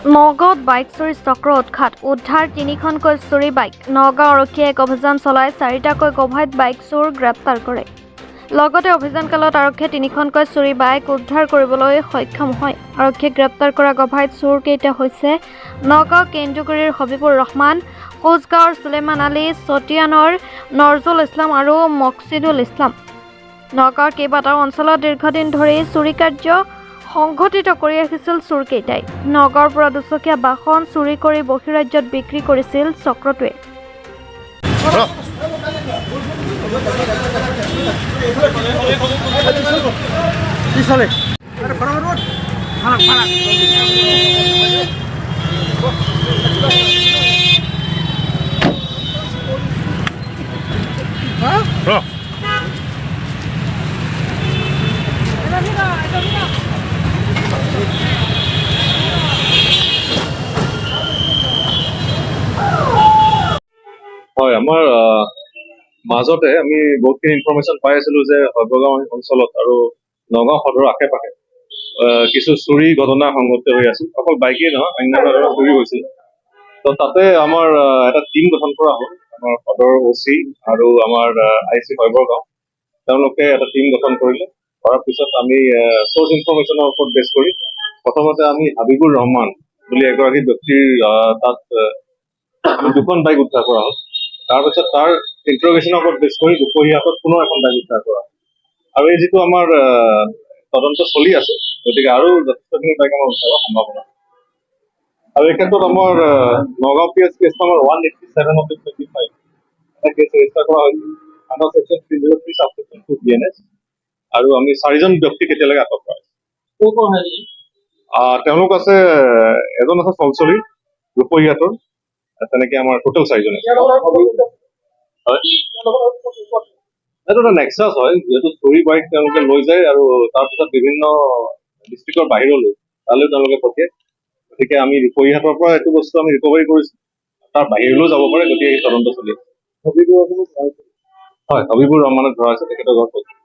নগাঁৱত বাইক চুৰি চক্ৰ উৎখাত উদ্ধাৰ তিনিখনকৈ চুৰি বাইক নগাঁও আৰক্ষীয়ে এক অভিযান চলাই চাৰিটাকৈ অবৈধ বাইক চোৰ গ্ৰেপ্তাৰ কৰে লগতে অভিযানকালত আৰক্ষীয়ে তিনিখনকৈ চুৰি বাইক উদ্ধাৰ কৰিবলৈ সক্ষম হয় আৰক্ষীয়ে গ্ৰেপ্তাৰ কৰা অবৈধ চোৰ কেইটা হৈছে নগাঁও কেন্দুগুৰিৰ হবিবুৰ ৰহমান কোচগাঁৱৰ সুলেমান আলী চতিয়ানৰ নজৰুল ইছলাম আৰু মকছিদুল ইছলাম নগাঁৱৰ কেইবাটাও অঞ্চলত দীৰ্ঘদিন ধৰি চুৰি কাৰ্য সংঘটিত কৰি আহিছিল চোৰকেইটাই নগাঁৱৰ পৰা দুচকীয়া বাহন চুৰি কৰি বহিৰাজ্যত বিক্ৰী কৰিছিল চক্ৰটোৱে হয় আমাৰ মাজতে আমি বহুতখিনি ইনফৰমেশ্যন পাই আছিলো যে হয়বগাঁও অঞ্চলত আৰু নগাঁও সদৰৰ আশে পাশে কিছু চুৰি ঘটনা সংঘটিত হৈ আছিল অকল বাইকেই নহয় অন্যান্য ধৰণৰ চুৰি হৈছিল তো তাতে আমাৰ এটা টিম গঠন কৰা হ'ল আমাৰ সদৰ OC আৰু আমাৰ IC হয়বগাঁও তেওঁলোকে এটা টিম গঠন কৰিলে কৰাৰ পিছত আমি চ'ৰ্চ ইনফৰমেশ্যনৰ ওপৰত বেছ কৰি প্ৰথমতে আমি হাবিবুৰ ৰহমান বুলি এগৰাকী ব্যক্তিৰ তাত দুখন বাইক উদ্ধাৰ কৰা হ'ল তাৰপিছত তাৰ ইন্টাৰগেশ্যনৰ ওপৰত বেছ কৰি দুপৰীয়াত পুনৰ এখন বাইক উদ্ধাৰ কৰা আৰু এই যিটো আমাৰ তদন্ত চলি আছে গতিকে আৰু যথেষ্টখিনি বাইক আমাৰ উদ্ধাৰ হোৱাৰ সম্ভাৱনা আৰু এই ক্ষেত্ৰত আমাৰ নগাঁও PS কেছ নম্বৰ 187/25 এটা কেছ ৰেজিষ্টাৰ কৰা হৈছিল আণ্ডাৰ ছেকশ্যন 303 ছাবছেকশ্যন 2 BNS আৰু আমি 4জন ব্যক্তিক এতিয়ালৈকে আটক কৰা হৈছে তেওঁলোক আছে এজন আছে চলচলি দুপৰীয়াটোৰ তেনেকে আমাৰ টোটেল 4জন আছে এইটো এটা নেক্সাছ হয় যিহেতু চুৰি বাইক তেওঁলোকে লৈ যায় আৰু তাৰপিছত বিভিন্ন ডিষ্ট্ৰিক্টৰ বাহিৰলৈ তালৈ তেওঁলোকে পঠিয়ায় গতিকে আমি দুপৰীয়াটোৰ পৰা এইটো বস্তু আমি ৰিকভাৰী কৰিছো তাৰ বাহিৰলৈও যাব পাৰে গতিকে এই তদন্ত চলি আছে হয় হবিবুৰ ৰহমানক ধৰা হৈছে তেখেতৰ ঘৰত